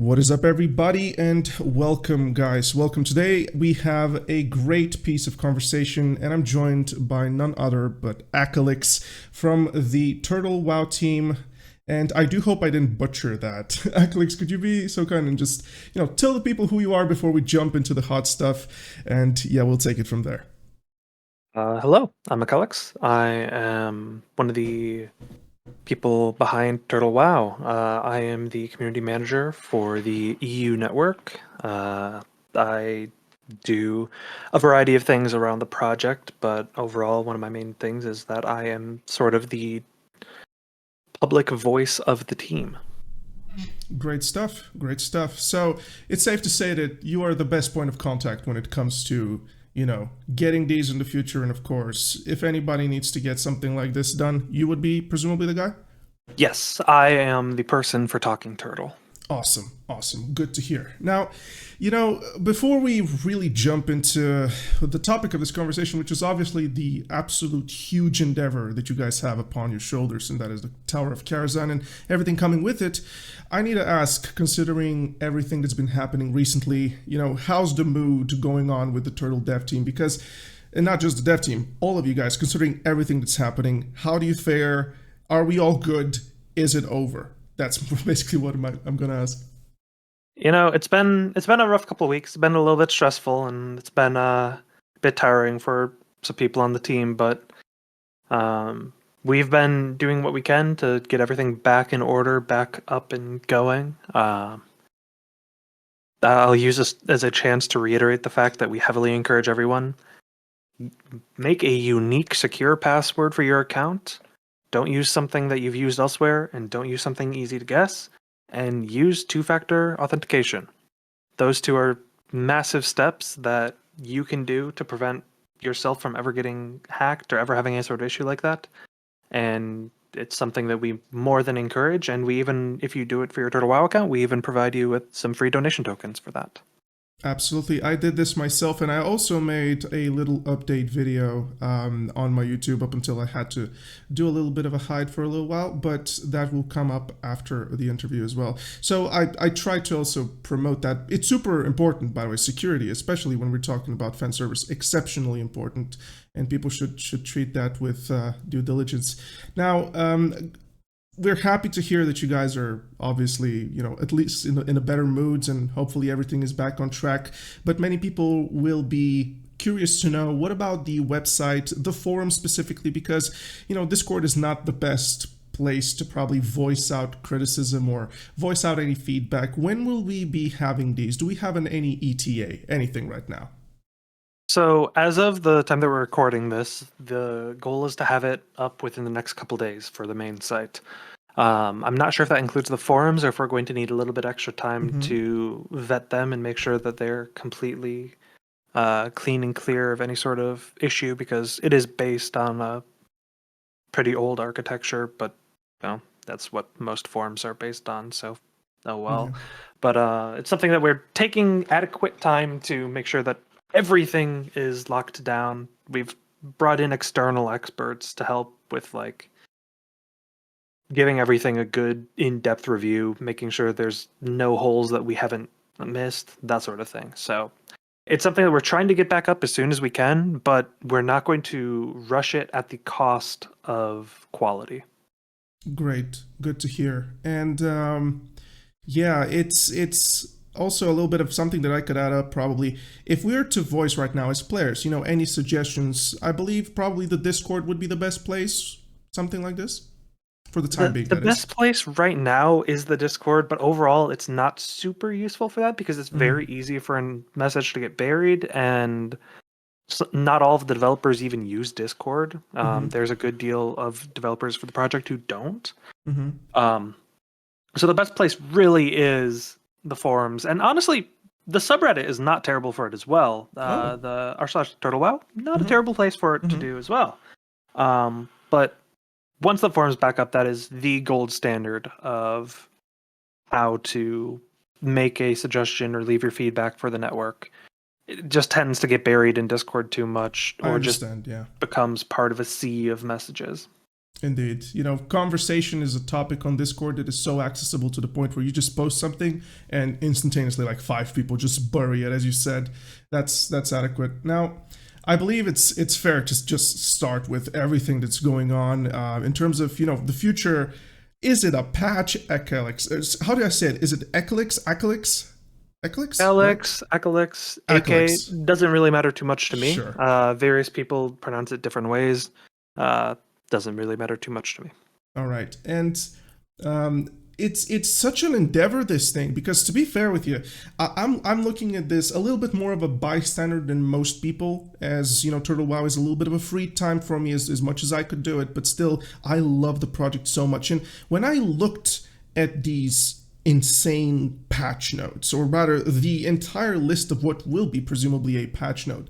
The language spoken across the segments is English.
What is up, everybody, and welcome, guys. Welcome. Today we have a great piece of conversation, and I'm joined by none other but Akalix from the Turtle WoW team. And I do hope I didn't butcher that. Akalix, could you be so kind and just, tell the people who you are before we jump into the hot stuff? And yeah, we'll take it from there. Hello, I'm Akalix. I am one of the people behind Turtle WoW. I am the community manager for the EU network. I do a variety of things around the project, but overall, one of my main things is that I am sort of the public voice of the team. Great stuff. Great stuff. So it's safe to say that you are the best point of contact when it comes to, getting these in the future. And of course, if anybody needs to get something like this done, you would be presumably the guy? Yes, I am the person for Talking Turtle. Awesome. Awesome. Good to hear. Now, before we really jump into the topic of this conversation, which is obviously the absolute huge endeavor that you guys have upon your shoulders, and that is the Tower of Karazhan and everything coming with it, I need to ask, considering everything that's been happening recently, how's the mood going on with the Turtle dev team? Because, and not just the dev team, all of you guys, considering everything that's happening, how do you fare? Are we all good? Is it over? That's basically what I'm going to ask. It's been a rough couple of weeks. It's been a little bit stressful, and it's been a bit tiring for some people on the team. But we've been doing what we can to get everything back in order, back up and going. I'll use this as a chance to reiterate the fact that we heavily encourage everyone: make a unique, secure password for your account. Don't use something that you've used elsewhere, and don't use something easy to guess. And use two-factor authentication. Those two are massive steps that you can do to prevent yourself from ever getting hacked or ever having any sort of issue like that. And it's something that we more than encourage. And we even, if you do it for your Turtle WoW account, we even provide you with some free donation tokens for that. Absolutely. I did this myself, and I also made a little update video on my YouTube up until I had to do a little bit of a hide for a little while, but that will come up after the interview as well. So I try to also promote that. It's super important, by the way, security, especially when we're talking about fan service, exceptionally important, and people should treat that with due diligence. Now, we're happy to hear that you guys are obviously, at least in a better moods, and hopefully everything is back on track. But many people will be curious to know, what about the website, the forum specifically? Because, Discord is not the best place to probably voice out criticism or voice out any feedback. When will we be having these? Do we have any ETA, anything right now? So, as of the time that we're recording this, the goal is to have it up within the next couple days for the main site. I'm not sure if that includes the forums or if we're going to need a little bit extra time to vet them and make sure that they're completely clean and clear of any sort of issue, because it is based on a pretty old architecture, but that's what most forums are based on, so oh well. Yeah. But it's something that we're taking adequate time to make sure that everything is locked down. We've brought in external experts to help with giving everything a good in-depth review, making sure there's no holes that we haven't missed, that sort of thing. So it's something that we're trying to get back up as soon as we can, but we're not going to rush it at the cost of quality. Great, good to hear. And yeah, it's also a little bit of something that I could add up probably. If we were to voice right now as players, any suggestions, I believe probably the Discord would be the best place, something like this, for the time being. The best place right now is the Discord, but overall it's not super useful for that because it's very easy for a message to get buried, and not all of the developers even use Discord. There's a good deal of developers for the project who don't. So the best place really is the forums, and honestly, the subreddit is not terrible for it as well. The r/turtlewell, not a terrible place for it to do as well. But once the forum's back up, that is the gold standard of how to make a suggestion or leave your feedback for the network. It just tends to get buried in Discord too much, or just yeah. becomes part of a sea of messages. Indeed. Conversation is a topic on Discord that is so accessible to the point where you just post something and instantaneously like five people just bury it, as you said. That's adequate. Now, I believe it's fair to just start with everything that's going on in terms of the future. Is it a patch? Akalix? How do I say it? Is it Akalix? Akalix? Right? Akalix, AK Akalix. doesn't really matter too much to me. Sure. Various people pronounce it different ways. Uh, doesn't really matter too much to me. All right, and um, it's such an endeavor, this thing, because to be fair with you, I'm looking at this a little bit more of a bystander than most people, as Turtle WoW is a little bit of a free time for me as much as I could do it, but still I love the project so much. And when I looked at these insane patch notes, or rather the entire list of what will be presumably a patch note,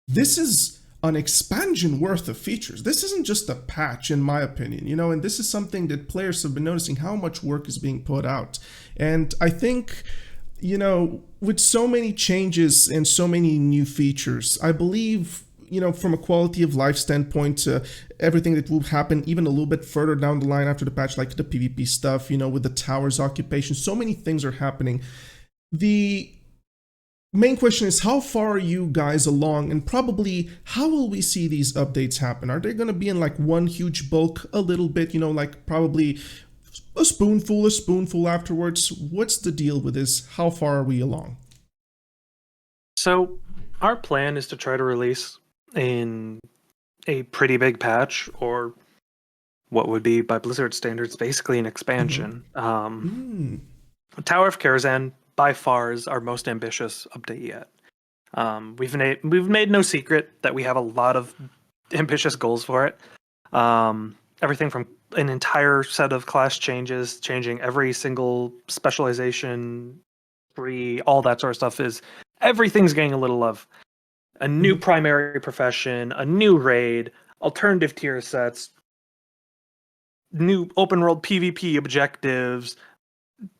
this is an expansion worth of features. This isn't just a patch, in my opinion, and this is something that players have been noticing how much work is being put out. And I think, with so many changes and so many new features, I believe, from a quality of life standpoint, everything that will happen even a little bit further down the line after the patch, like the PvP stuff, with the towers occupation, so many things are happening. The main question is, how far are you guys along, and probably how will we see these updates happen? Are they going to be in like one huge bulk, a little bit, like probably a spoonful afterwards? What's the deal with this? How far are we along? So our plan is to try to release in a pretty big patch, or what would be by Blizzard standards basically an expansion. Tower of Karazhan by far is our most ambitious update yet. We've made no secret that we have a lot of ambitious goals for it. Everything from an entire set of class changes, changing every single specialization tree, all that sort of stuff. Everything's getting a little love. A new primary profession, a new raid, alternative tier sets, new open world PvP objectives,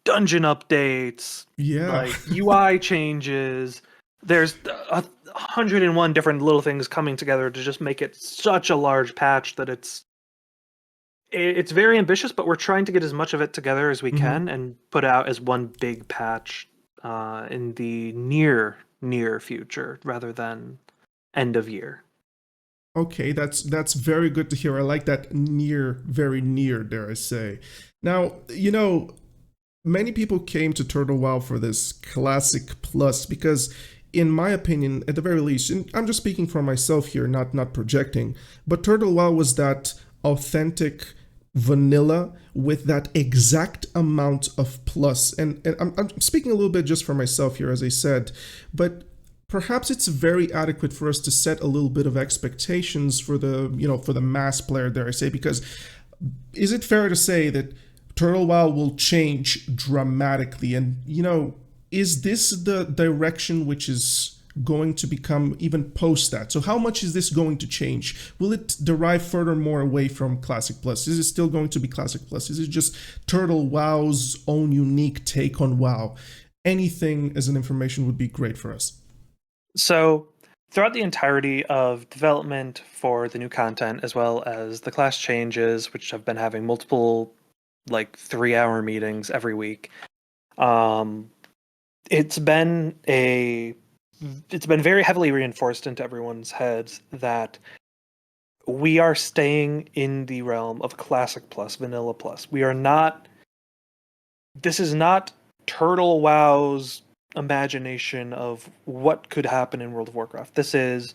dungeon updates, Yeah. like UI changes. There's 101 different little things coming together to just make it such a large patch that it's very ambitious, but we're trying to get as much of it together as we can and put out as one big patch in the near future rather than end of year. Okay, that's very good to hear. I like that near, very near, dare I say. Now, many people came to Turtle WoW for this Classic Plus because, in my opinion, at the very least, and I'm just speaking for myself here, not projecting, but Turtle WoW was that authentic vanilla with that exact amount of plus. And I'm speaking a little bit just for myself here, as I said, but perhaps it's very adequate for us to set a little bit of expectations for the mass player, dare I say, because is it fair to say that Turtle WoW will change dramatically? And, is this the direction which is going to become even post that? So how much is this going to change? Will it derive furthermore away from Classic Plus? Is it still going to be Classic Plus? Is it just Turtle WoW's own unique take on WoW? Anything as an information would be great for us. So throughout the entirety of development for the new content, as well as the class changes, which have been having multiple 3-hour meetings every week, it's been very heavily reinforced into everyone's heads that we are staying in the realm of Classic Plus, Vanilla Plus. This is not Turtle WoW's imagination of what could happen in World of Warcraft. This is,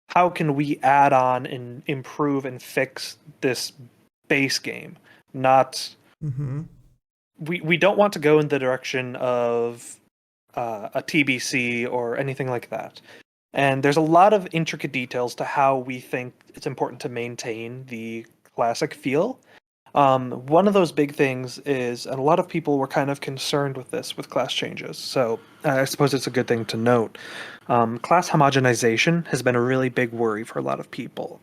how can we add on and improve and fix this base game? Not we don't want to go in the direction of a TBC or anything like that. And there's a lot of intricate details to how we think it's important to maintain the classic feel. One of those big things is, and a lot of people were kind of concerned with this with class changes, so I suppose it's a good thing to note. Class homogenization has been a really big worry for a lot of people,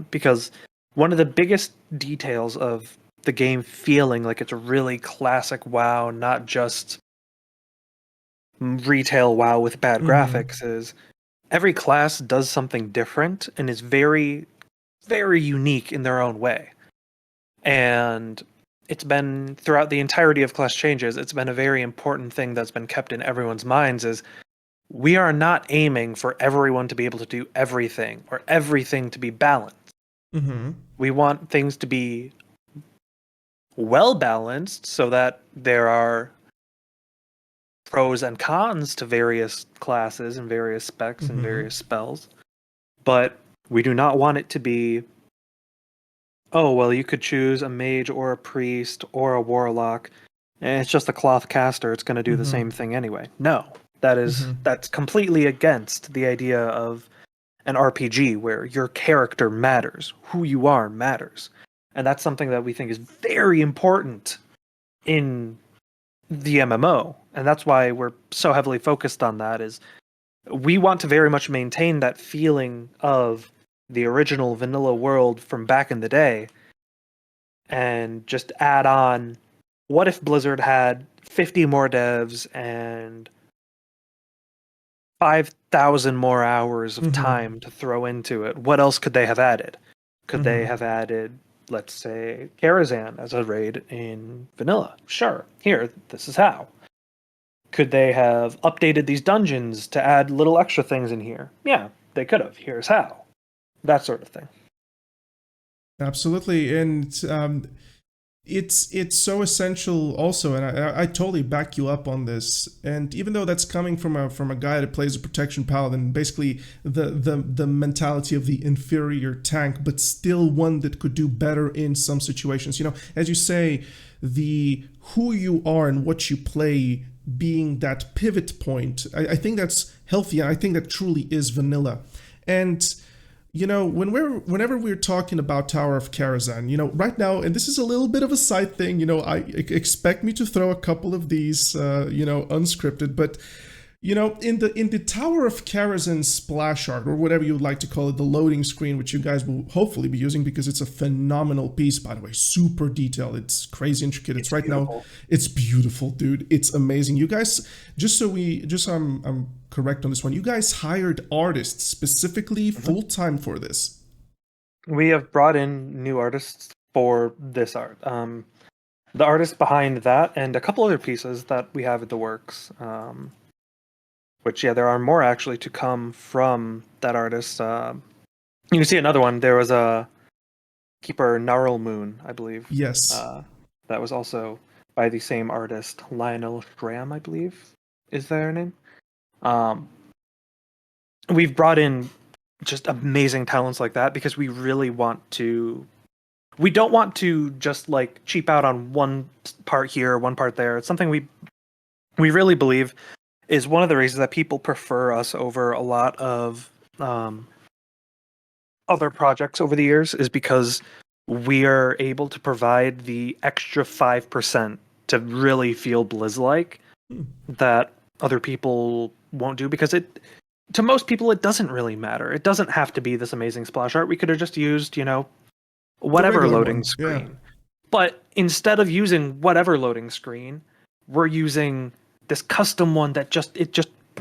because one of the biggest details of the game feeling like it's a really classic WoW, not just retail WoW with bad graphics, is every class does something different and is very, very unique in their own way. And it's been throughout the entirety of class changes, it's been a very important thing that's been kept in everyone's minds is we are not aiming for everyone to be able to do everything or everything to be balanced. Mm-hmm. We want things to be well balanced so that there are pros and cons to various classes and various specs and Mm-hmm. various spells. But we do not want it to be, oh, well, you could choose a mage or a priest or a warlock, and it's just a cloth caster, it's going to do the Mm-hmm. same thing anyway. No, Mm-hmm. that's completely against the idea of an RPG where your character matters, who you are matters. And that's something that we think is very important in the MMO. And that's why we're so heavily focused on that is we want to very much maintain that feeling of the original vanilla world from back in the day and just add on what if Blizzard had 50 more devs and 5,000 more hours of Mm-hmm. time to throw into it? What else could they have added? Could they Mm-hmm. have added, let's say, Karazhan as a raid in vanilla? Sure. Here, this is how. Could they have updated these dungeons to add little extra things in here? Yeah, they could have. Here's how. That sort of thing. Absolutely, and it's so essential also, and I totally back you up on this. And even though that's coming from a guy that plays a protection paladin, basically the mentality of the inferior tank, but still one that could do better in some situations. You know, as you say, the who you are and what you play being that pivot point. I think that's healthy, and I think that truly is vanilla. And you know, whenever we're talking about Tower of Karazhan, you know, right now, and this is a little bit of a side thing, you know, I expect me to throw a couple of these, you know, unscripted, but you know, in the Tower of Karazhan splash art, or whatever you would like to call it, the loading screen, which you guys will hopefully be using because it's a phenomenal piece, by the way, super detailed, it's crazy intricate. It's right beautiful. now, it's beautiful, dude. It's amazing. You guys, just so I'm correct on this one, you guys hired artists specifically full time for this. We have brought in new artists for this art. The artist behind that and a couple other pieces that we have in the works. Which, yeah, there are more actually to come from that artist. You can see another one. There was a Keeper Gnarl Moon, I believe. Yes. That was also by the same artist, Lionel Schramm, I believe, is their name. We've brought in just amazing talents like that because we really want to. We don't want to just like cheap out on one part here, one part there. It's something we really believe is one of the reasons that people prefer us over a lot of other projects over the years is because we are able to provide the extra 5% to really feel Blizz-like that other people won't do because to most people it doesn't really matter. It doesn't have to be this amazing splash art. We could have just used, you know, whatever loading One. screen. Yeah. But instead of using whatever loading screen, we're using this custom one that just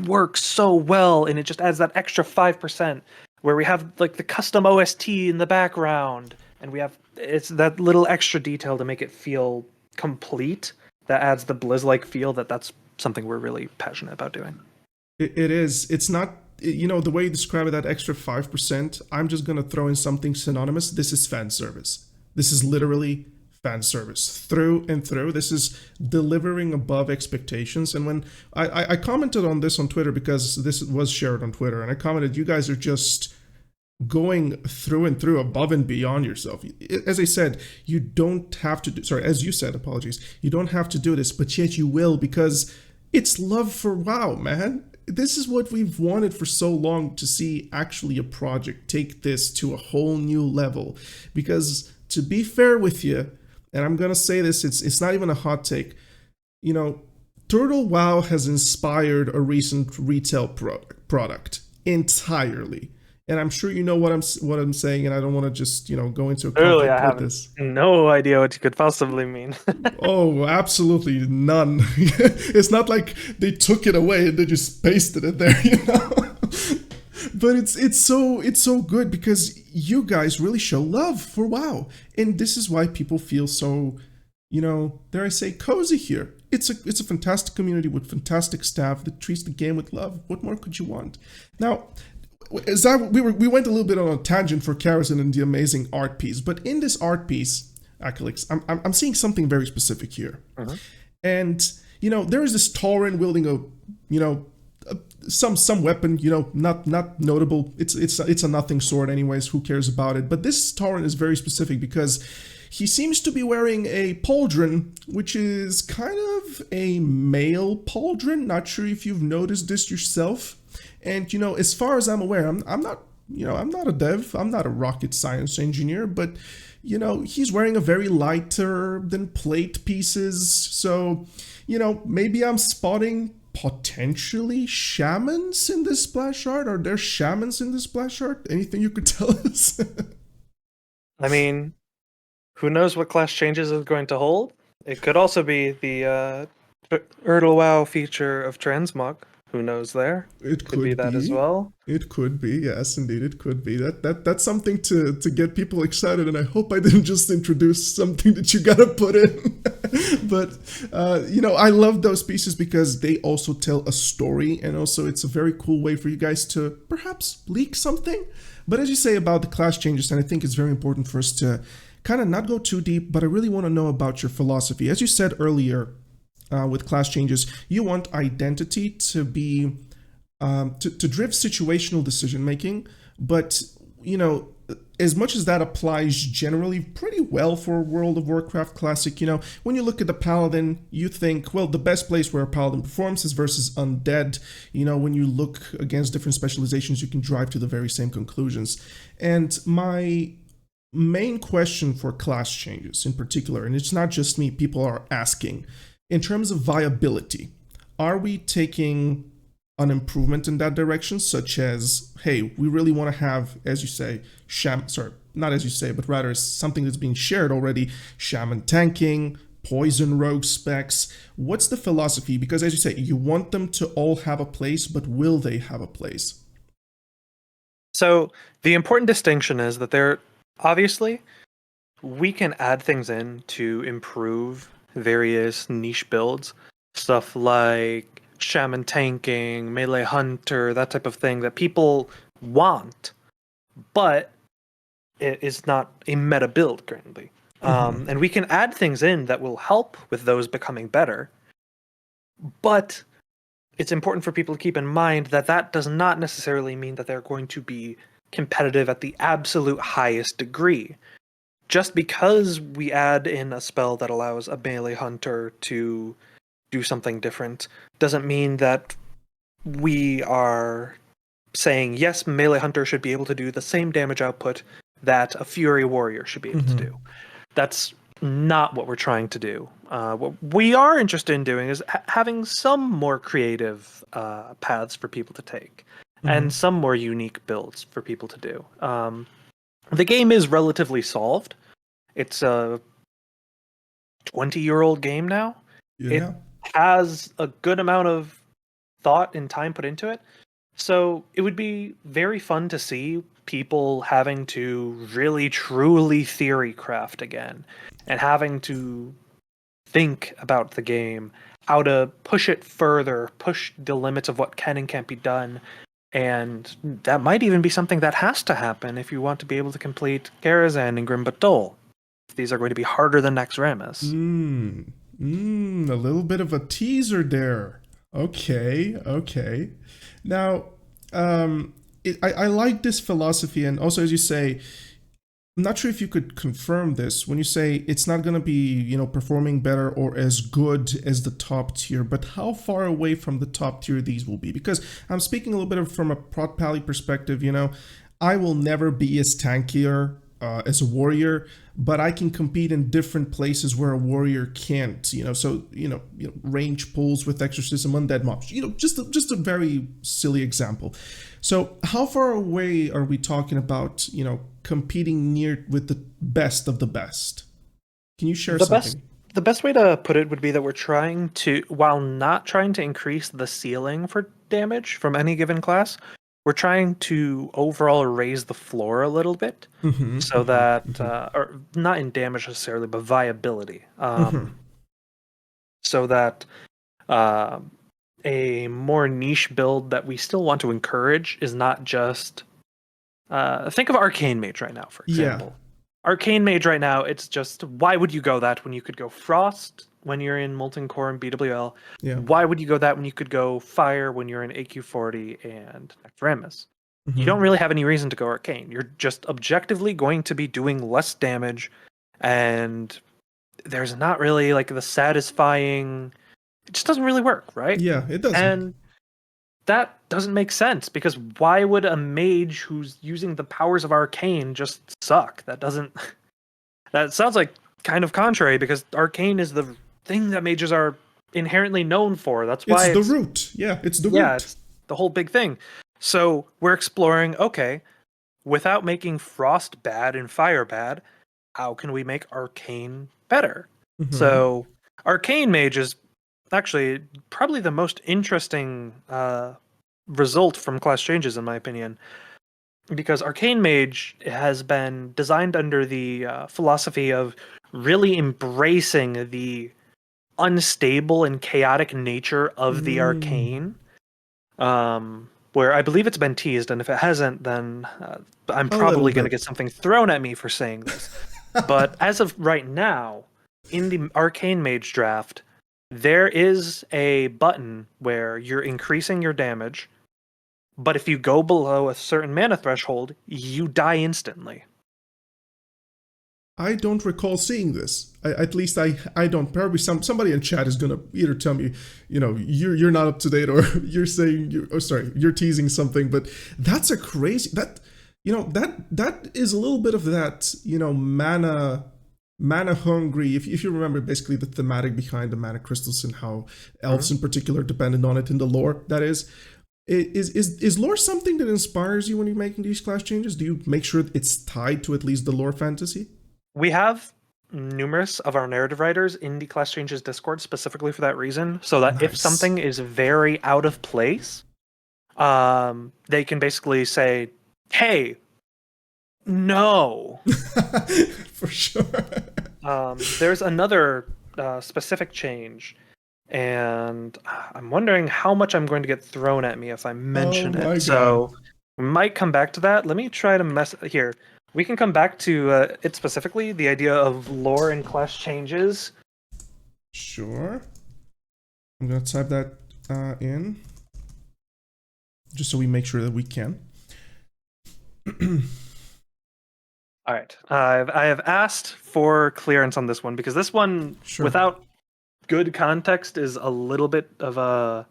works so well, and it just adds that extra 5% where we have like the custom OST in the background, and we have it's that little extra detail to make it feel complete that adds the Blizz-like feel. That's something we're really passionate about doing. It is. It's not, you know, the way you describe it, that extra 5%, I'm just going to throw in something synonymous. This is fan service. This is literally fan service through and through. This is delivering above expectations. And when I commented on this on Twitter, because this was shared on Twitter, and I commented, you guys are just going through and through, above and beyond yourself. As I said, you don't have to do, sorry, as you said, apologies, you don't have to do this, but yet you will, because it's love for WoW, man. This is what we've wanted for so long, to see actually a project take this to a whole new level. Because to be fair with you, and I'm gonna say this, it's not even a hot take, you know, Turtle WoW has inspired a recent retail product entirely. And I'm sure you know what I'm saying, and I don't want to just, you know, go into a Clearly, I conflict with have this. no idea what you could possibly mean. Oh, absolutely none. It's not like they took it away and they just pasted it there, you know. But it's so good because you guys really show love for WoW, and this is why people feel so, dare I say, cozy here. It's a fantastic community with fantastic staff that treats the game with love. What more could you want? Now, as we went a little bit on a tangent for Karazhan and the amazing art piece, but in this art piece, Akalix, I'm seeing something very specific here, and there is this Tauren wielding a some weapon, not notable. It's a nothing sword, anyways. Who cares about it? But this Tauren is very specific because he seems to be wearing a pauldron, which is kind of a male pauldron. Not sure if you've noticed this yourself. And as far as I'm aware, I'm not I'm not a dev. I'm not a rocket science engineer, but he's wearing a very lighter than plate pieces. So maybe I'm spotting potentially shamans in this splash art. Are there shamans in this splash art? Anything you could tell us? I mean, who knows what class changes is going to hold? It could also be the Erdl WoW feature of transmog. Who knows there? It Could be could that as be. well. It could be. Yes, indeed, it could be. That's something to get people excited. And I hope I didn't just introduce something that you gotta put in. But I love those pieces because they also tell a story, and also it's a very cool way for you guys to perhaps leak something. But as you say about the class changes, and I think it's very important for us to kind of not go too deep, but I really want to know about your philosophy. As you said earlier, with class changes, you want identity to be to drive situational decision making, but as much as that applies generally pretty well for World of Warcraft Classic, when you look at the Paladin, you think, well, the best place where a Paladin performs is versus Undead. When you look against different specializations, you can drive to the very same conclusions. And my main question for class changes in particular, and it's not just me, people are asking, in terms of viability, are we taking an improvement in that direction, such as, hey, we really want to have, as you say, not as you say, but rather something that's being shared already, shaman tanking, poison rogue specs. What's the philosophy? Because as you say, you want them to all have a place, but will they have a place? So the important distinction is that obviously we can add things in to improve various niche builds, stuff like shaman tanking, melee hunter, that type of thing that people want, but it is not a meta build currently. And we can add things in that will help with those becoming better, but it's important for people to keep in mind that that does not necessarily mean that they're going to be competitive at the absolute highest degree. Just because we add in a spell that allows a melee hunter to do something different doesn't mean that we are saying, yes, melee hunter should be able to do the same damage output that a fury warrior should be able to do. That's not what we're trying to do. What we are interested in doing is having some more creative paths for people to take and some more unique builds for people to do. The game is relatively solved. It's a 20-year-old game now. Yeah. It has a good amount of thought and time put into it. So it would be very fun to see people having to really truly theory craft again and having to think about the game, how to push it further, push the limits of what can and can't be done. And that might even be something that has to happen if you want to be able to complete Karazhan and Grim Batol. These are going to be harder than Naxxramas. A little bit of a teaser there. Okay. Now, I like this philosophy, and also, as you say, I'm not sure if you could confirm this when you say it's not going to be, performing better or as good as the top tier, but how far away from the top tier these will be? Because I'm speaking a little bit from a prot pally perspective, I will never be as tankier as a warrior, but I can compete in different places where a warrior can't. So range pulls with exorcism, undead mobs. Just a very silly example. So how far away are we talking about? Competing near with the best of the best. Can you share something? The best way to put it would be that we're trying to, while not trying to increase the ceiling for damage from any given class, we're trying to overall raise the floor a little bit so that, or not in damage necessarily, but viability. So that a more niche build that we still want to encourage is not just think of Arcane Mage right now, for example. Arcane Mage right now, it's just, why would you go that when you could go Frost when you're in Molten Core and BWL? Why would you go that when you could go Fire when you're in AQ40 and Nectaramus? You don't really have any reason to go Arcane. You're just objectively going to be doing less damage, and there's not really like the satisfying. It just doesn't really work, right? Yeah, it doesn't. And that doesn't make sense, because why would a mage who's using the powers of Arcane just suck? That doesn't. That sounds like kind of contrary, because Arcane is the thing that mages are inherently known for. That's why it's the root. Yeah, it's the root. Yeah, it's the whole big thing. So we're exploring, okay, without making Frost bad and Fire bad, how can we make Arcane better? So Arcane Mage is actually probably the most interesting result from class changes, in my opinion, because Arcane Mage has been designed under the philosophy of really embracing the unstable and chaotic nature of the arcane, where I believe it's been teased, and if it hasn't, then I'm probably going to get something thrown at me for saying this. But as of right now, in the Arcane Mage draft, there is a button where you're increasing your damage, but if you go below a certain mana threshold, you die instantly. I don't recall seeing this. At least I don't. Probably somebody in chat is gonna either tell me, you're not up to date, or you're saying you're teasing something. But that's a crazy that is a little bit of that mana hungry. If you remember basically the thematic behind the mana crystals and how elves in particular depended on it in the lore. That is lore something that inspires you when you're making these class changes? Do you make sure it's tied to at least the lore fantasy? We have numerous of our narrative writers in the Class Changes Discord specifically for that reason, so that if something is very out of place, they can basically say, hey, no. For sure. There's another specific change, and I'm wondering how much I'm going to get thrown at me if I mention it. So we might come back to that. Let me try to here. We can come back to it specifically, the idea of lore and class changes. Sure. I'm going to type that in, just so we make sure that we can. All right. I have asked for clearance on this one, because this one, without good context, is a little bit of a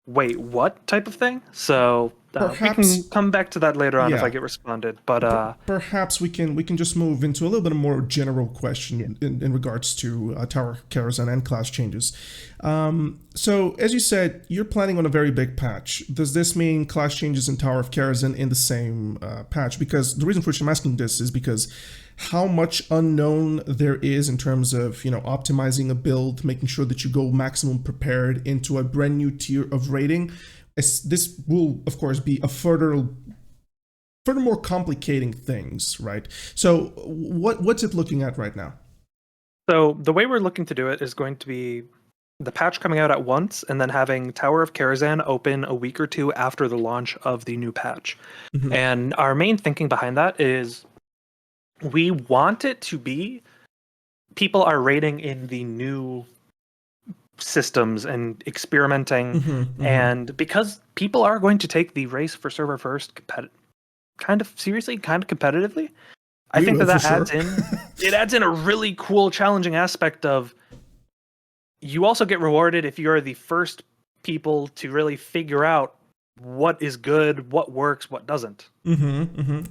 wait, what type of thing? So we can come back to that later on if I get responded. But perhaps we can just move into a little bit more general question in regards to Tower of Karazhan and class changes. So as you said, you're planning on a very big patch. Does this mean class changes in Tower of Karazhan in the same patch? Because the reason for which I'm asking this is because how much unknown there is in terms of optimizing a build, making sure that you go maximum prepared into a brand new tier of rating. This will of course be a furthermore complicating things, right? So what's it looking at right now? So the way we're looking to do it is going to be the patch coming out at once, and then having Tower of Karazhan open a week or two after the launch of the new patch. And our main thinking behind that is, we want it to be people are raiding in the new systems and experimenting, and because people are going to take the race for server first kind of seriously, kind of competitively, I think that adds in it adds in a really cool, challenging aspect of, you also get rewarded if you're the first people to really figure out what is good, what works, what doesn't.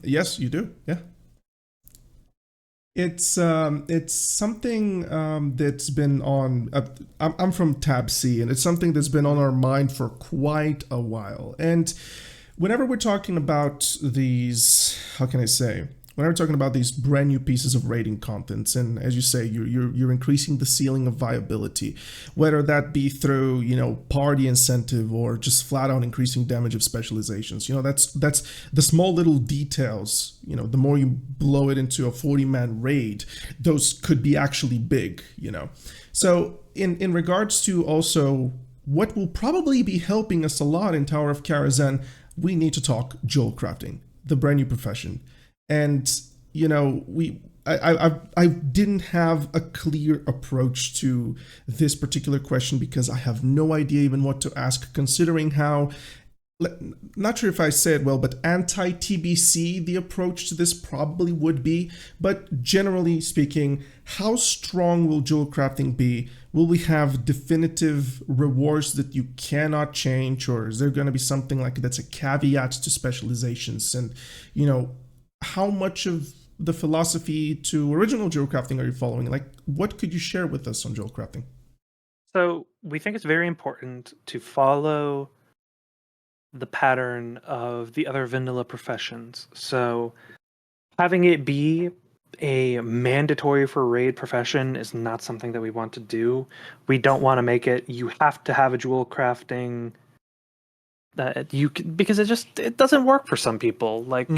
Yes, you do. Yeah. It's something that's been on. I'm from Tab C, and it's something that's been on our mind for quite a while. And whenever we're talking about these, how can I say, When I'm talking about these brand new pieces of rating contents, and as you say, you're increasing the ceiling of viability, whether that be through party incentive or just flat out increasing damage of specializations. That's the small little details. The more you blow it into a 40-man raid, those could be actually big. So in regards to also what will probably be helping us a lot in Tower of Karazhan, we need to talk Jewelcrafting, the brand new profession. And I didn't have a clear approach to this particular question because I have no idea even what to ask, considering how, not sure if I said well, but anti-TBC the approach to this probably would be. But generally speaking, how strong will Jewelcrafting be? Will we have definitive rewards that you cannot change, or is there going to be something like that's a caveat to specializations? And how much of the philosophy to original Jewelcrafting are you following? Like, what could you share with us on Jewelcrafting? So we think it's very important to follow the pattern of the other vanilla professions. So having it be a mandatory for raid profession is not something that we want to do. We don't want to make it you have to have a Jewelcrafting that you can, because it doesn't work for some people. Like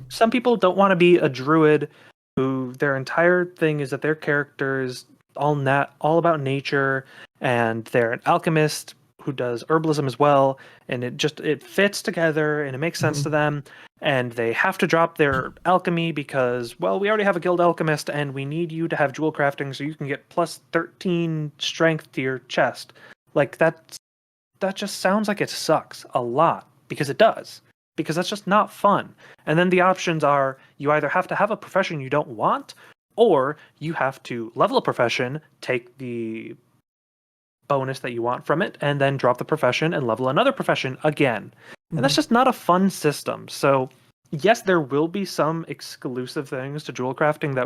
some people don't want to be a druid who their entire thing is that their character is all about nature, and they're an alchemist who does herbalism as well, and it fits together and it makes sense to them, and they have to drop their alchemy because, well, we already have a guild alchemist and we need you to have Jewelcrafting so you can get plus 13 strength to your chest. Like that just sounds like it sucks a lot, because it does. Because that's just not fun. And then the options are you either have to have a profession you don't want, or you have to level a profession, take the bonus that you want from it, and then drop the profession and level another profession again. And that's just not a fun system. So yes, there will be some exclusive things to Jewelcrafting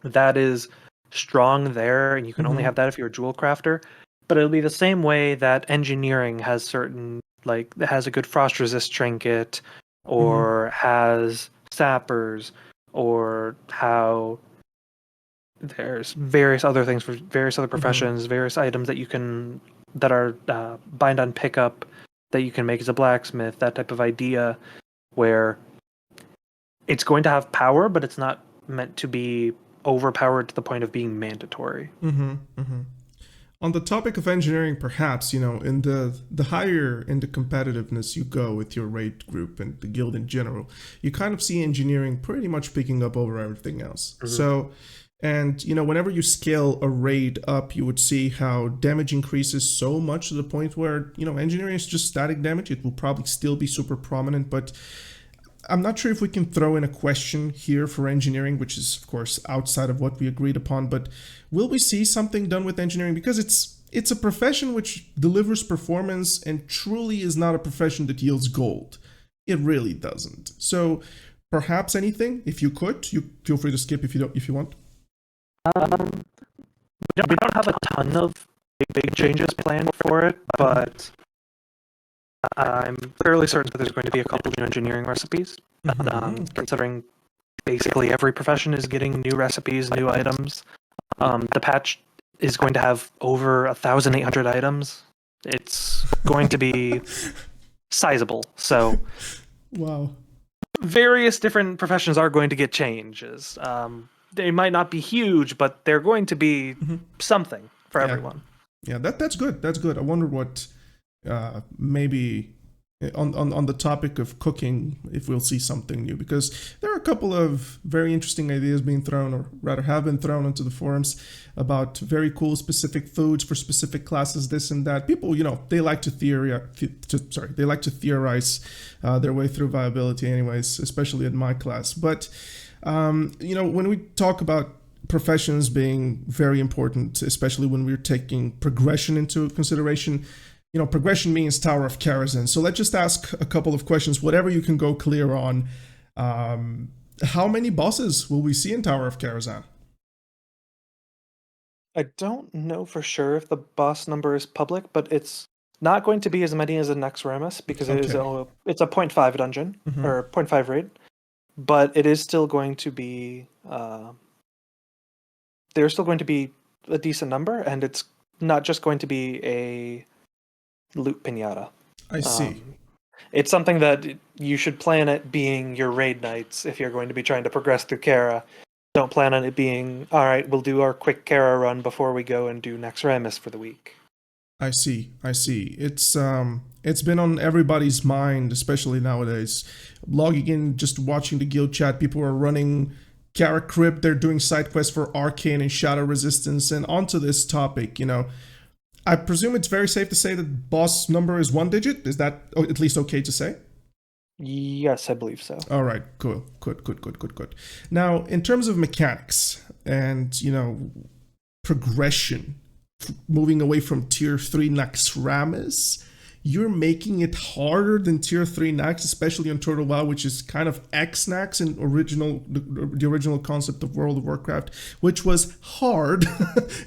that is strong there, and you can only have that if you're a jewel crafter. But it'll be the same way that engineering has certain, like, has a good frost resist trinket, or has sappers, or how there's various other things for various other professions, various items that are bind on pickup that you can make as a blacksmith, that type of idea, where it's going to have power, but it's not meant to be overpowered to the point of being mandatory. On the topic of engineering, perhaps, in the higher in the competitiveness you go with your raid group and the guild in general, you kind of see engineering pretty much picking up over everything else. So, and whenever you scale a raid up, you would see how damage increases so much to the point where, engineering is just static damage. It will probably still be super prominent, but I'm not sure if we can throw in a question here for engineering, which is, of course, outside of what we agreed upon, but will we see something done with engineering? Because it's a profession which delivers performance and truly is not a profession that yields gold. It really doesn't. So perhaps anything, if you could, you feel free to skip if you want. We don't have a ton of big changes planned for it, but I'm fairly certain that there's going to be a couple new engineering recipes, considering basically every profession is getting new recipes, new items. The patch is going to have over 1,800 items. It's going to be sizable. So, wow. Various different professions are going to get changes. They might not be huge, but they're going to be something for everyone. Yeah, that's good. That's good. I wonder what maybe on the topic of cooking, if we'll see something new, because there are a couple of very interesting ideas being thrown, or rather have been thrown into the forums, about very cool specific foods for specific classes, this and that. People, they like to theorize their way through viability anyways, especially in my class. But when we talk about professions being very important, especially when we're taking progression into consideration, progression means Tower of Karazhan. So let's just ask a couple of questions, whatever you can go clear on. How many bosses will we see in Tower of Karazhan? I don't know for sure if the boss number is public, but it's not going to be as many as the next Ramus, because it's a 0.5 dungeon, or 0.5 raid. but it is still going to be there's still going to be a decent number, and it's not just going to be a loot pinata. I see. It's something that you should plan it being your raid nights if you're going to be trying to progress through Kara. Don't plan on it being, all right, we'll do our quick Kara run before we go and do Naxxramas for the week. I see. I see. It's been on everybody's mind, especially nowadays. Logging in, just watching the guild chat, people are running Kara Crypt, they're doing side quests for Arcane and Shadow Resistance. And onto this topic, I presume it's very safe to say that boss number is 1 digit. Is that at least okay to say? Yes, I believe so. All right, cool. Good. Now, in terms of mechanics and, progression, moving away from tier 3 Naxxramas, you're making it harder than tier 3 Nax, especially on Turtle WoW, which is kind of X-Nax in the original concept of World of Warcraft, which was hard,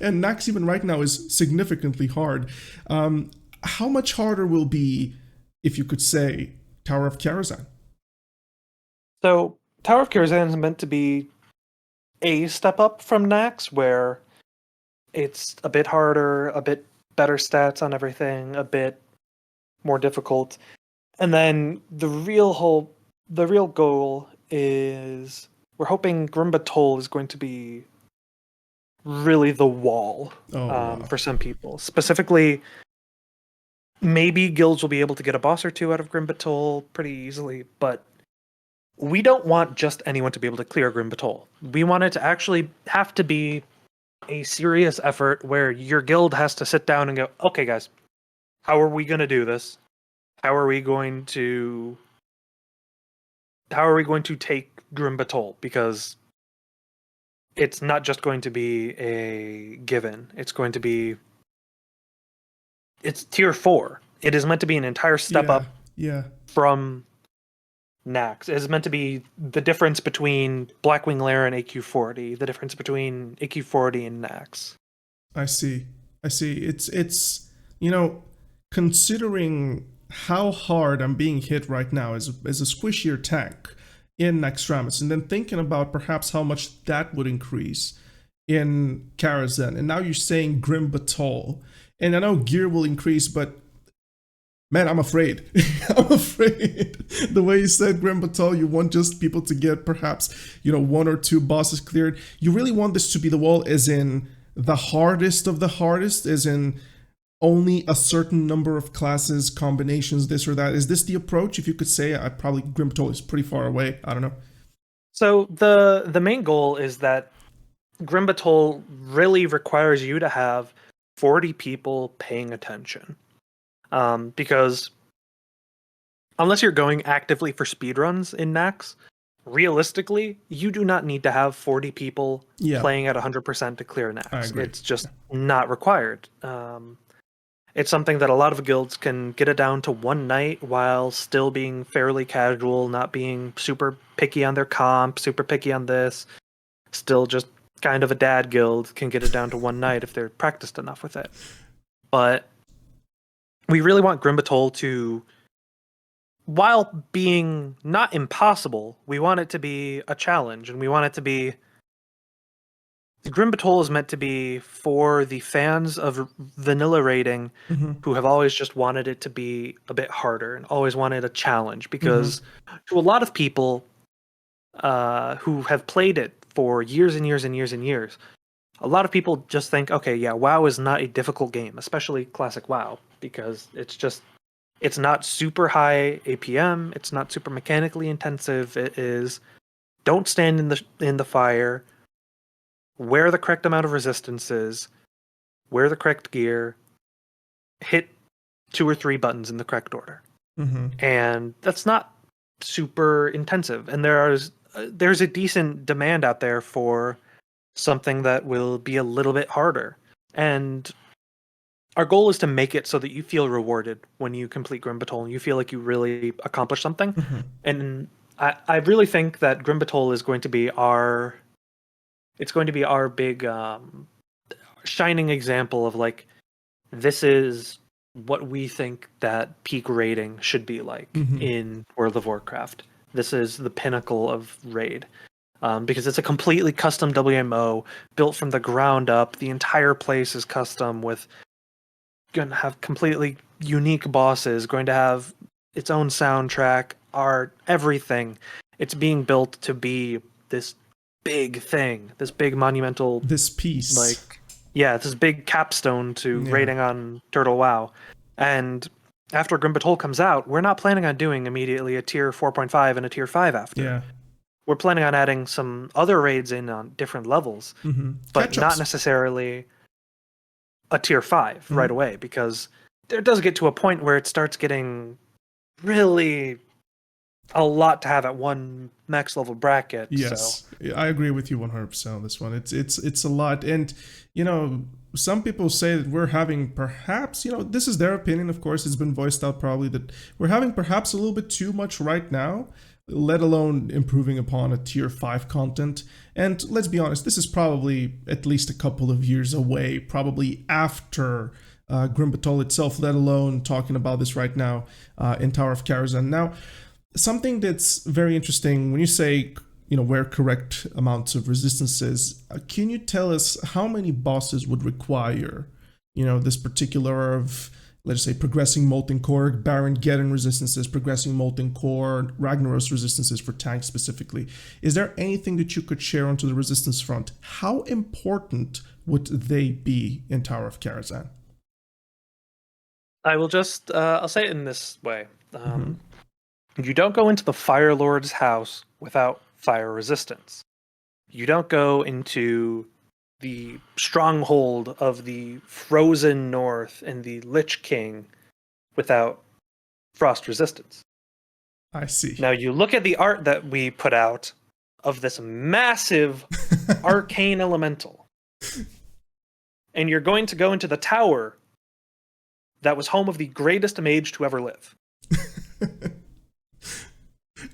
and Nax even right now is significantly hard. How much harder will be, if you could say, Tower of Karazhan? So, Tower of Karazhan is meant to be a step up from Nax, where it's a bit harder, a bit better stats on everything, a bit more difficult. And then the real goal is we're hoping Grim Batol is going to be really the wall Wow. for some people. Specifically, maybe guilds will be able to get a boss or two out of Grim Batol pretty easily, but we don't want just anyone to be able to clear Grim Batol. We want it to actually have to be a serious effort where your guild has to sit down and go, okay, guys, how are we going to do this? How are we going to take Grim Batol? Because it's not just going to be a given. It's tier 4. It is meant to be an entire step up from Nax. It is meant to be the difference between Blackwing Lair and AQ40, the difference between AQ40 and Nax. I see. It's considering how hard I'm being hit right now as a squishier tank in Naxxramas, and then thinking about perhaps how much that would increase in Karazhan, and now you're saying Grim Batol, and I know gear will increase, but man, I'm afraid. I'm afraid. The way you said Grim Batol, you want just people to get perhaps, 1 or 2 bosses cleared. You really want this to be the wall as in the hardest of the hardest, as in only a certain number of classes, combinations, this or that. Is this the approach? If you could say, I probably Grim Batol is pretty far away. I don't know. So the main goal is that Grim Batol really requires you to have 40 people paying attention. Because unless you're going actively for speedruns in Nax, realistically, you do not need to have 40 people playing at 100% to clear Nax. It's just not required. It's something that a lot of guilds can get it down to one night while still being fairly casual, not being super picky on their comp, super picky on this. Still just kind of a dad guild can get it down to one night if they're practiced enough with it. But we really want Grim Batol to, while being not impossible, we want it to be a challenge, and we want it to be... Grim Batol is meant to be for the fans of vanilla raiding who have always just wanted it to be a bit harder and always wanted a challenge, because to a lot of people who have played it for years and years and years and years, a lot of people just think, okay, yeah, WoW is not a difficult game, especially classic WoW, because it's not super high APM, it's not super mechanically intensive. It is, don't stand in the fire, wear the correct amount of resistances, wear the correct gear, hit 2 or 3 buttons in the correct order. And that's not super intensive. And there's a decent demand out there for something that will be a little bit harder. And our goal is to make it so that you feel rewarded when you complete Grim Batol and you feel like you really accomplished something. And I really think that Grim Batol is going to be our big shining example of, like, this is what we think that peak rating should be like in World of Warcraft. this is the pinnacle of raid. Because it's a completely custom WMO built from the ground up. The entire place is custom with going to have completely unique bosses, going to have its own soundtrack, art, everything. It's being built to be this big thing, this big monumental, This piece. this big capstone to Yeah. raiding on Turtle WoW. And after Grim Batol comes out, we're not planning on doing immediately a tier 4.5 and a tier 5 after. Yeah. We're planning on adding some other raids in on different levels, but not necessarily a tier 5 right away, because there does get to a point where it starts getting really a lot to have at one max level bracket. Yes, so. I agree with you 100% on this one. It's a lot, and some people say that we're having perhaps, this is their opinion, of course, it's been voiced out probably, that we're having perhaps a little bit too much right now, let alone improving upon a tier 5 content. And let's be honest, this is probably at least a couple of years away, probably after Grim Batol itself, let alone talking about this right now in Tower of Karazhan. Now, something that's very interesting when you say, where correct amounts of resistances, can you tell us how many bosses would require, this particular of, let's say, progressing Molten Core, Baron Geddon resistances, progressing Molten Core, Ragnaros resistances for tanks specifically? Is there anything that you could share onto the resistance front? How important would they be in Tower of Karazhan? I will just, I'll say it in this way. You don't go into the Fire Lord's house without fire resistance. You don't go into the stronghold of the Frozen North and the Lich King without frost resistance. I see. Now you look at the art that we put out of this massive arcane elemental, and you're going to go into the tower that was home of the greatest mage to ever live.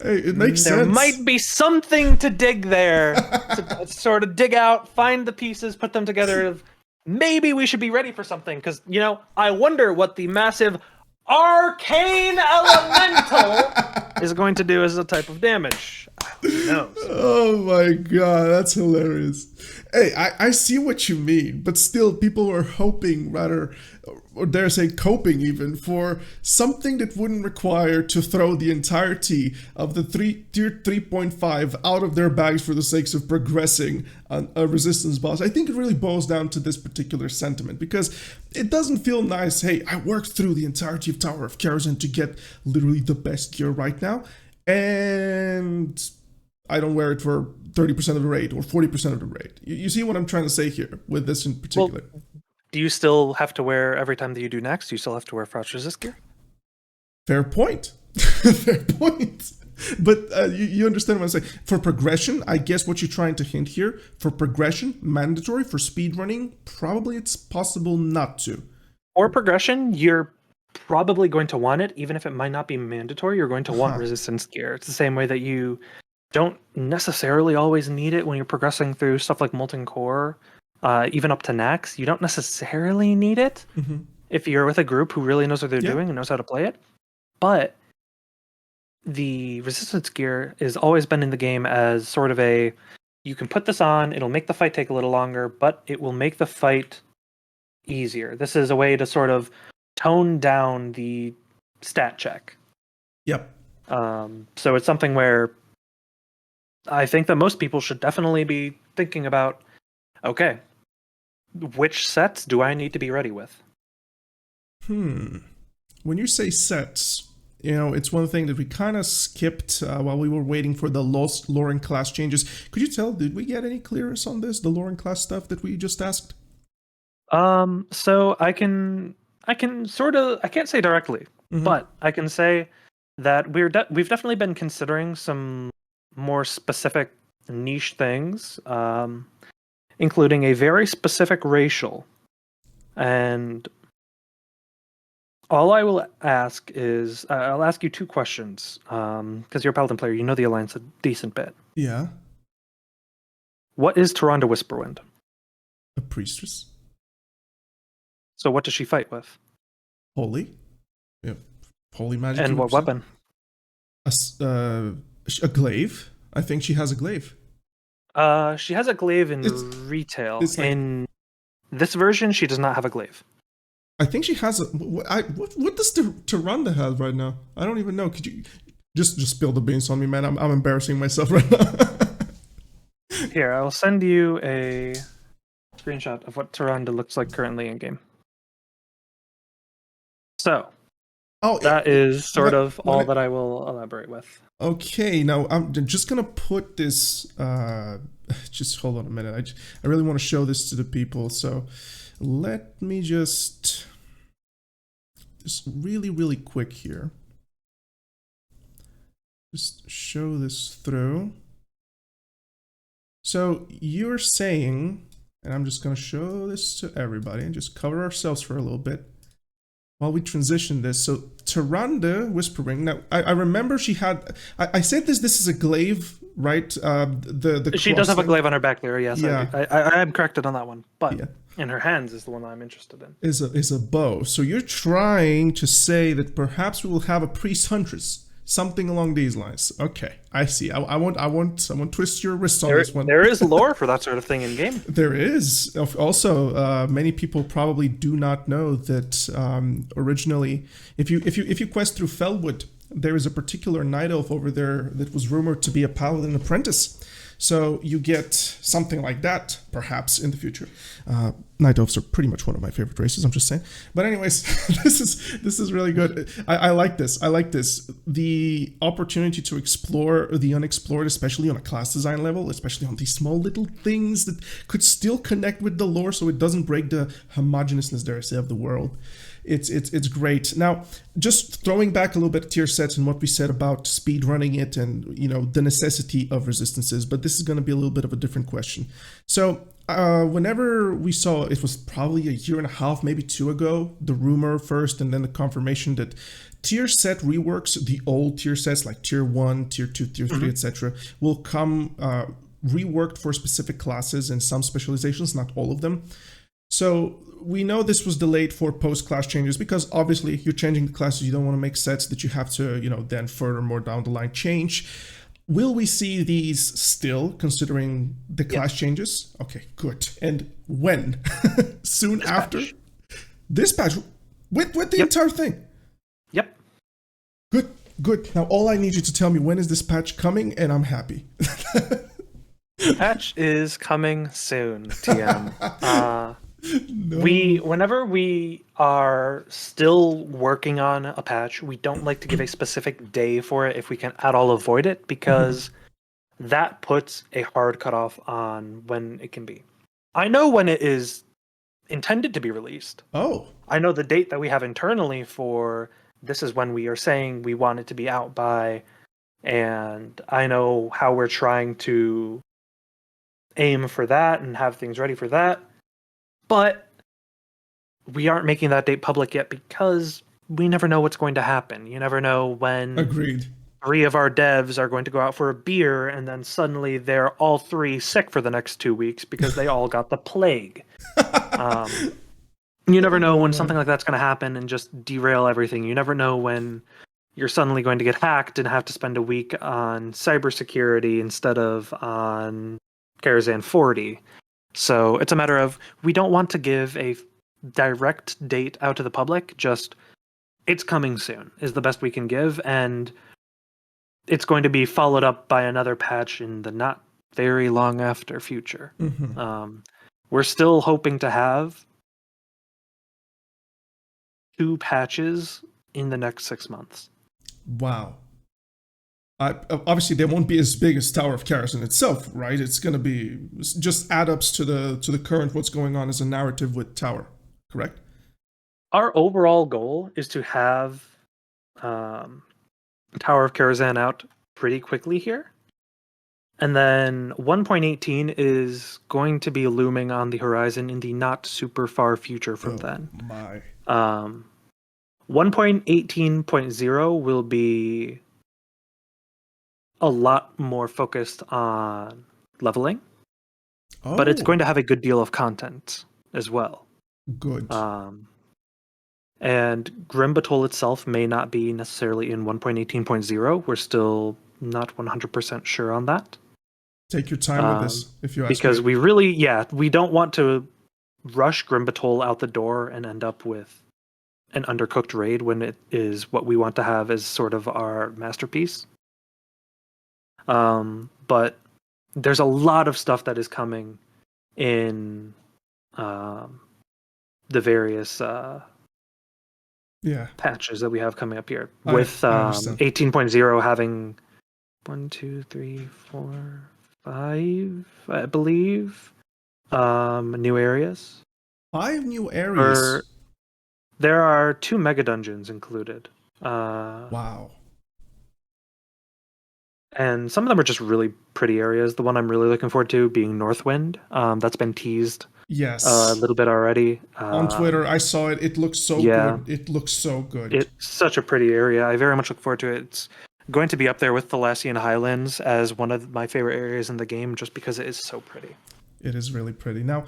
Hey, it makes sense. There might be something to dig there, to sort of dig out, find the pieces, put them together. Maybe we should be ready for something, because, I wonder what the massive arcane elemental is going to do as a type of damage. Who knows? Oh my god, that's hilarious. Hey, I see what you mean, but still, people are hoping, rather, or dare say coping even, for something that wouldn't require to throw the entirety of the tier 3.5 out of their bags for the sakes of progressing a resistance boss. I think it really boils down to this particular sentiment, because it doesn't feel nice, hey, I worked through the entirety of Tower of Karazhan to get literally the best gear right now, and I don't wear it for 30% of the raid or 40% of the raid. You see what I'm trying to say here with this in particular? Well, do you still have to wear, every time that you do next, do you still have to wear frost resist gear? Fair point. Fair point. But you understand what I'm saying. For progression, I guess what you're trying to hint here, for progression, mandatory. For speedrunning, probably it's possible not to. For progression, you're probably going to want it, even if it might not be mandatory. You're going to want resistance gear. It's the same way that you don't necessarily always need it when you're progressing through stuff like Molten Core, even up to Nax. You don't necessarily need it if you're with a group who really knows what they're doing and knows how to play it. But the resistance gear has always been in the game as sort of a, you can put this on, it'll make the fight take a little longer, but it will make the fight easier. This is a way to sort of tone down the stat check. Yep. So it's something where I think that most people should definitely be thinking about, okay, which sets do I need to be ready with? When you say sets, it's one thing that we kind of skipped while we were waiting for the lore and class changes. Could you tell, did we get any clearance on this, the lore and class stuff that we just asked? So I can sort of, I can't say directly, but I can say that we've definitely been considering some more specific niche things, including a very specific racial. And all I will ask is, I'll ask you two questions, because you're a Paladin player, you know the Alliance a decent bit. Yeah. What is Tyrande Whisperwind? A priestess. So what does she fight with? Holy. Yep. Holy magic. And what weapon? A glaive. I think she has a glaive. She has a glaive in It's retail. it's like In this version, she does not have a glaive. I think she has a. What does Tyrande have right now? I don't even know. Could you just spill the beans on me, man? I'm embarrassing myself right now. Here, I will send you a screenshot of what Tyrande looks like currently in game. So Oh, that is sort of all what that I will elaborate with. okay, now I'm just gonna put this. Just hold on a minute. I really want to show this to the people. So let me just really quick here. Just show this through. So you're saying, and I'm just gonna show this to everybody and just cover ourselves for a little bit while we transition this. So Tyrande Whispering. Now I remember she had. I said this. This is a glaive, right? The She does have a crossing. glaive on her back there. Yes, Yeah. I am corrected on that one. But Yeah. in her hands is the one that I'm interested in. Is a bow. So you're trying to say that perhaps we will have a priest huntress, something along these lines. Okay, I see. I won't twist your wrist on this one. There is lore for that sort of thing in game. There is. Also, many people probably do not know that originally, if you quest through Felwood, there is a particular night elf over there that was rumored to be a paladin apprentice. So you get something like that, perhaps, in the future. Night elves are pretty much one of my favorite races, I'm just saying. But anyways, this is really good. I like this. I like this. The opportunity to explore the unexplored, especially on a class design level, especially on these small little things that could still connect with the lore so it doesn't break the homogeneousness, dare I say, of the world. It's great. Now, just throwing back a little bit at tier sets and what we said about speed running it and the necessity of resistances, but this is going to be a little bit of a different question. So whenever we saw, it was probably a year and a half, maybe two ago, the rumor first and then the confirmation that tier set reworks, the old tier sets like tier 1, tier 2, tier 3, etc., will come reworked for specific classes and some specializations, not all of them. So we know this was delayed for post-class changes because obviously you're changing the classes. You don't want to make sets that you have to, then furthermore down the line change. Will we see these still, considering the class changes? Okay, good. And when? Soon this after? Patch. This patch? With the entire thing? Yep. Good. Now all I need you to tell me, when is this patch coming, and I'm happy. Patch is coming soon, TM. No. Whenever we are still working on a patch, we don't like to give a specific day for it if we can at all avoid it, because that puts a hard cutoff on when it can be. I know when it is intended to be released. Oh. I know the date that we have internally for this is when we are saying we want it to be out by, and I know how we're trying to aim for that and have things ready for that. But we aren't making that date public yet because we never know what's going to happen. You never know when Agreed. 3 of our devs are going to go out for a beer and then suddenly they're all 3 sick for the next 2 weeks because they all got the plague. You never know when something like that's going to happen and just derail everything. You never know when you're suddenly going to get hacked and have to spend a week on cybersecurity instead of on Karazhan 40. So it's a matter of, we don't want to give a direct date out to the public, just it's coming soon is the best we can give, and it's going to be followed up by another patch in the not very long after future. We're still hoping to have 2 patches in the next 6 months. Wow. Obviously, they won't be as big as Tower of Karazhan itself, right? It's going to be just add-ups to the current what's going on as a narrative with Tower, correct? Our overall goal is to have Tower of Karazhan out pretty quickly here. And then 1.18 is going to be looming on the horizon in the not super far future from then. My. 1.18.0 will be a lot more focused on leveling, but it's going to have a good deal of content as well. Good. And Grim Batol itself may not be necessarily in 1.18.0. We're still not 100% sure on that. Take your time with this, if you ask Because me. we don't want to rush Grim Batol out the door and end up with an undercooked raid when it is what we want to have as sort of our masterpiece. But there's a lot of stuff that is coming in the various patches that we have coming up here. With I understand. 18.0 having 1, 2, 3, 4, 5, I believe, new areas. 5 new areas. There are 2 mega dungeons included. Wow. And some of them are just really pretty areas. The one I'm really looking forward to being Northwind. That's been teased a little bit already. On Twitter, I saw it. It looks so good. It looks so good. It's such a pretty area. I very much look forward to it. It's going to be up there with the Thalassian Highlands as one of my favorite areas in the game, just because it is so pretty. It is really pretty. Now,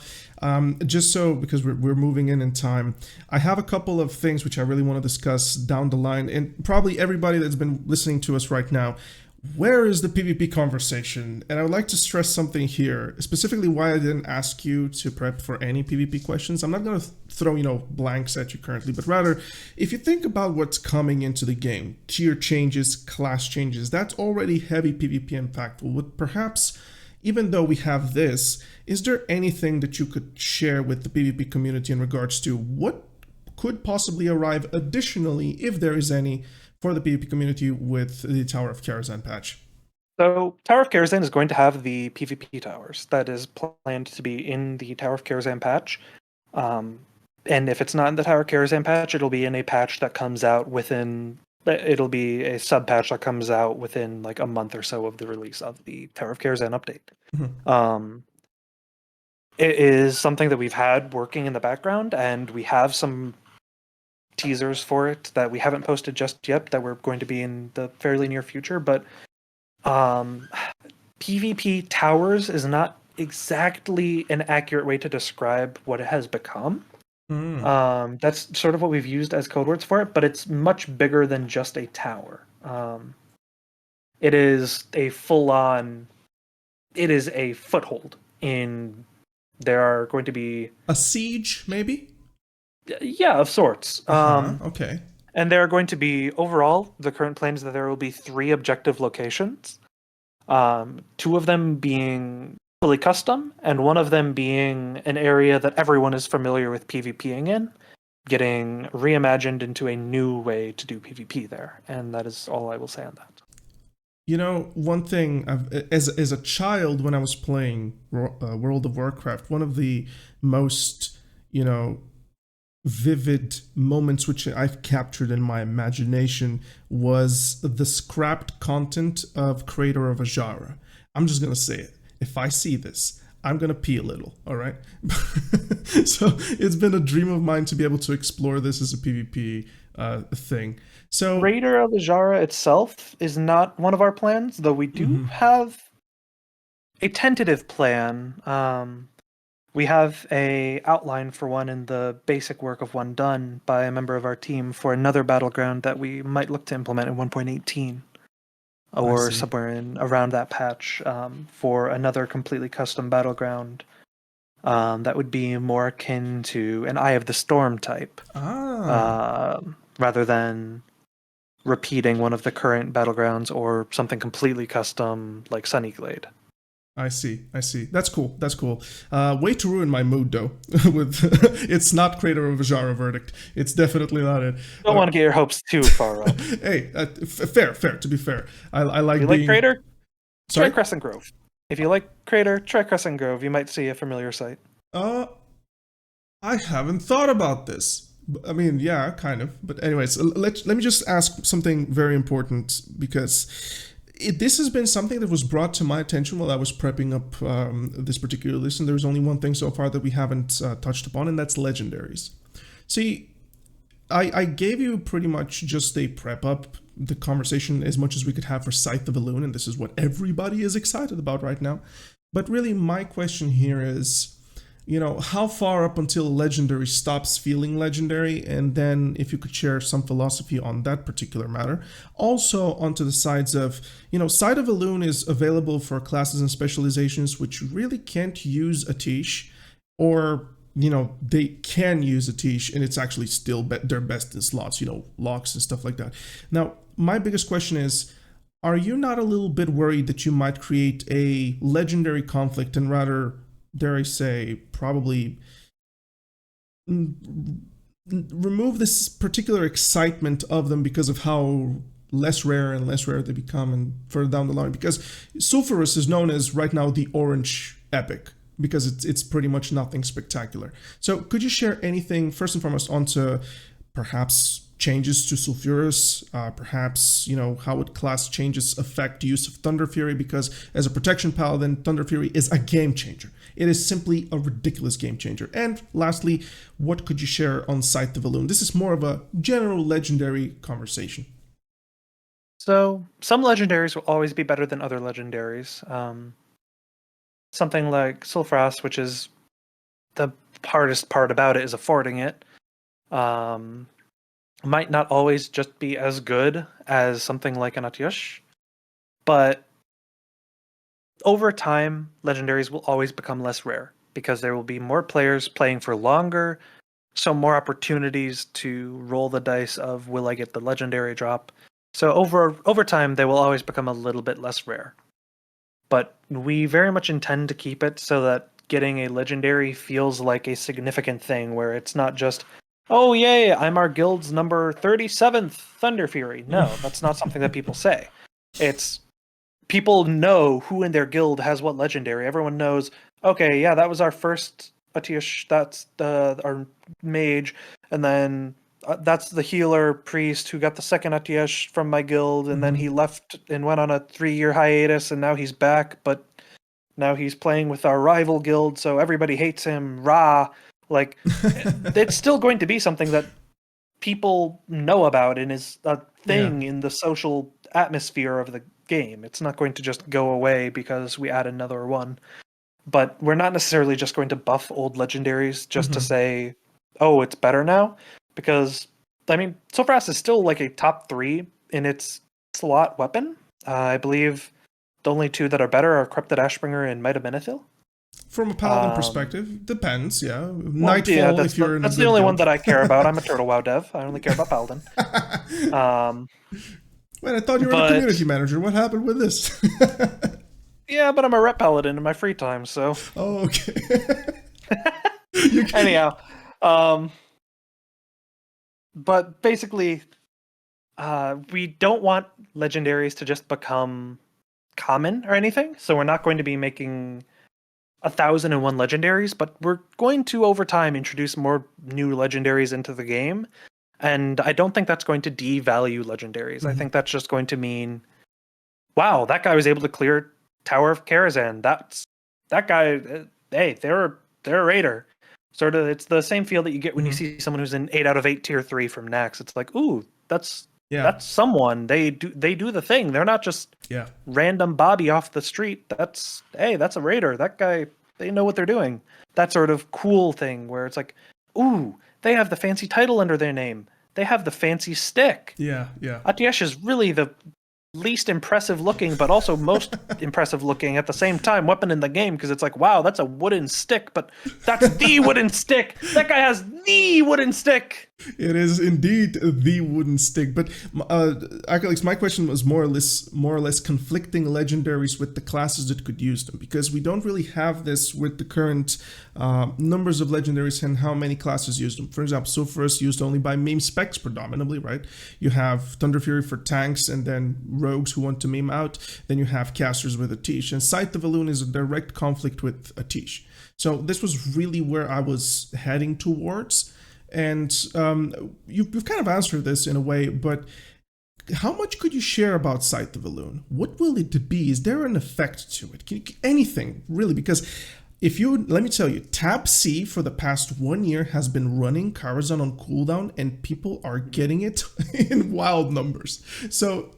just so, because we're moving in time, I have a couple of things which I really want to discuss down the line, and probably everybody that's been listening to us right now, where is the PvP conversation? And I would like to stress something here, specifically why I didn't ask you to prep for any PvP questions. I'm not going to throw, blanks at you currently, but rather, if you think about what's coming into the game, tier changes, class changes, that's already heavy PvP impactful. With perhaps, even though we have this, is there anything that you could share with the PvP community in regards to what could possibly arrive additionally, if there is any, for the PvP community with the Tower of Karazhan patch? So Tower of Karazhan is going to have the PvP towers. That is planned to be in the Tower of Karazhan patch. And if it's not in the Tower of Karazhan patch, it'll be in a patch that comes out within... It'll be a sub-patch that comes out within like a month or so of the release of the Tower of Karazhan update. Mm-hmm. It is something that we've had working in the background, and we have some teasers for it that we haven't posted just yet that we're going to be in the fairly near future. But PvP towers is not exactly an accurate way to describe what it has become. That's sort of what we've used as code words for it, but it's much bigger than just a tower. It is a full-on... It is a foothold in... There are going to be... A siege, maybe? Yeah, of sorts. Okay. And there are going to be, overall, the current plan is that there will be 3 objective locations. 2 of them being fully custom, and 1 of them being an area that everyone is familiar with PvPing in, getting reimagined into a new way to do PvP there. And that is all I will say on that. One thing, as a child when I was playing World of Warcraft, one of the most, vivid moments which I've captured in my imagination was the scrapped content of Crater of Ajara. I'm just going to say it. If I see this, I'm going to pee a little, all right? So it's been a dream of mine to be able to explore this as a PvP thing. So Crater of Ajara itself is not one of our plans, though we do have a tentative plan. We have a outline for one in the basic work of one done by a member of our team for another battleground that we might look to implement in 1.18 or somewhere in around that patch, for another completely custom battleground that would be more akin to an Eye of the Storm type, rather than repeating one of the current battlegrounds or something completely custom like Sunnyglade. I see. That's cool. Way to ruin my mood, though. With it's not Crater of Ajara verdict. It's definitely not it. Don't want to get your hopes too far up. Hey, fair. To be fair, I like. You like Crater? Sorry? Try Crescent Grove. If you like Crater, try Crescent Grove. You might see a familiar sight. I haven't thought about this. I mean, yeah, kind of. But anyways, let me just ask something very important, because this has been something that was brought to my attention while I was prepping up this particular list, and there's only one thing so far that we haven't touched upon, and that's Legendaries. See, I gave you pretty much just a prep up, the conversation as much as we could have for Scythe of Elune, and this is what everybody is excited about right now. But really, my question here is, how far up until legendary stops feeling legendary, and then if you could share some philosophy on that particular matter. Also, onto the sides of, Side of Elune is available for classes and specializations which really can't use a Tish, or they can use a Tish and it's actually still their best in slots, locks and stuff like that. Now, my biggest question is, are you not a little bit worried that you might create a legendary conflict and rather, dare I say, probably remove this particular excitement of them because of how less rare and less rare they become and further down the line? Because Sulfurous is known as right now the orange epic because it's pretty much nothing spectacular. So could you share anything first and foremost onto perhaps changes to Sulfurous, perhaps, how would class changes affect use of Thunder Fury? Because as a protection paladin, Thunder Fury is a game changer. It is simply a ridiculous game changer. And lastly, what could you share on Scythe of Elune? This is more of a general legendary conversation. So some legendaries will always be better than other legendaries. Something like Sulfuras, which is the hardest part about it, is affording it. Might not always just be as good as something like an Atyush, but over time, legendaries will always become less rare because there will be more players playing for longer, so more opportunities to roll the dice of, will I get the legendary drop? So over time, they will always become a little bit less rare. But we very much intend to keep it so that getting a legendary feels like a significant thing, where it's not just, oh yay, I'm our guild's number 37th Thunder Fury. No, that's not something that people say. It's people know who in their guild has what legendary. Everyone knows, okay, yeah, that was our first Atish, that's our mage, and then that's the healer priest who got the second Atish from my guild, and then he left and went on a 3-year hiatus, and now he's back, but now he's playing with our rival guild, so everybody hates him. Rah! Like, it's still going to be something that people know about and is a thing in the social atmosphere of the game. It's not going to just go away because we add another one. But we're not necessarily just going to buff old legendaries just to say, oh, it's better now. Because, I mean, Sulfuras is still like a top 3 in its slot weapon. I believe the only 2 that are better are Corrupted Ashbringer and Might of Menethil. From a paladin perspective, depends, yeah. Well, Nightfall, that's if you're in that's a the only guild. one that I care about. I'm a Turtle WoW dev. I only care about paladin. Wait, I thought you were a community manager. What happened with this? Yeah, but I'm a rep paladin in my free time, so. Oh, okay. Anyhow, but basically, we don't want legendaries to just become common or anything, so we're not going to be making 1,001 legendaries, but we're going to, over time, introduce more new legendaries into the game, and I don't think that's going to devalue legendaries. I think that's just going to mean, wow, that guy was able to clear Tower of Karazhan. That guy, hey, they're a raider. Sort of, it's the same feel that you get when you see someone who's an 8 out of 8 tier 3 from Nax. It's like, ooh, that's someone. They do the thing. They're not just random Bobby off the street. That's a raider. That guy, they know what they're doing. That sort of cool thing where it's like, ooh, they have the fancy title under their name. They have the fancy stick. Yeah. Atiesh is really the least impressive looking, but also most impressive looking at the same time weapon in the game, because it's like, wow, that's a wooden stick, but that's the wooden stick. That guy has the wooden stick. It is indeed the wooden stick. But Akalix, my question was more or less conflicting legendaries with the classes that could use them, because we don't really have this with the current numbers of legendaries and how many classes use them. For example, Sulfurous used only by meme specs predominantly, right? You have Thunder Fury for tanks and then rogues who want to meme out. Then you have casters with Atish. And Scythe of Elune is a direct conflict with Atish. So this was really where I was heading towards. And you've kind of answered this in a way, but how much could you share about Scythe of Elune? What will it be? Is there an effect to it? Anything, really? Because let me tell you, Tab C for the past 1 year has been running Karazhan on cooldown, and people are getting it in wild numbers. So,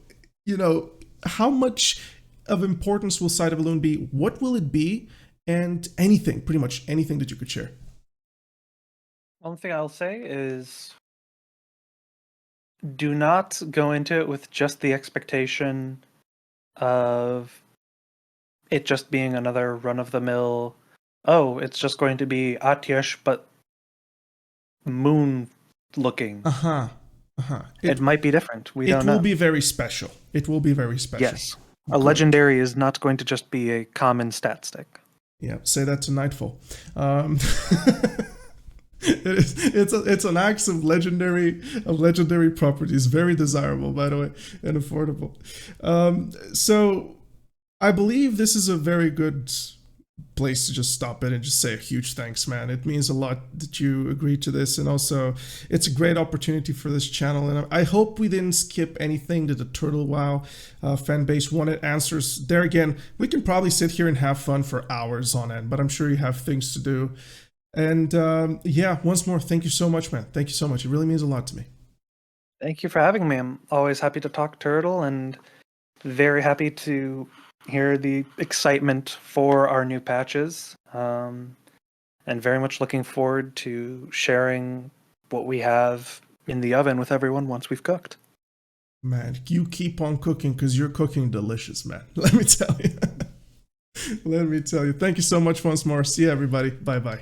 how much of importance will Scythe of Elune be? What will it be? and anything, pretty much anything that you could share. One thing I'll say is do not go into it with just the expectation of it just being another run-of-the-mill, oh, it's just going to be Atyush, but moon-looking. Uh-huh. It might be different. We don't know. It will be very special. It will be very special. Yes. A legendary is not going to just be a common stat stick. Yeah, say that to Nightfall. It's an axe of legendary properties, very desirable, by the way, and affordable. So I believe this is a very good place to just stop it and just say a huge thanks, man. It means a lot that you agreed to this, and also it's a great opportunity for this channel, and I hope we didn't skip anything that the Turtle WoW fan base wanted answers. There again, we can probably sit here and have fun for hours on end, but I'm sure you have things to do. And yeah, once more, thank you so much, man. Thank you so much. It really means a lot to me. Thank you for having me. I'm always happy to talk Turtle, and very happy to hear the excitement for our new patches, and very much looking forward to sharing what we have in the oven with everyone once we've cooked. Man, you keep on cooking because you're cooking delicious, man. Let me tell you. Let me tell you. Thank you so much once more. See you, everybody. Bye-bye.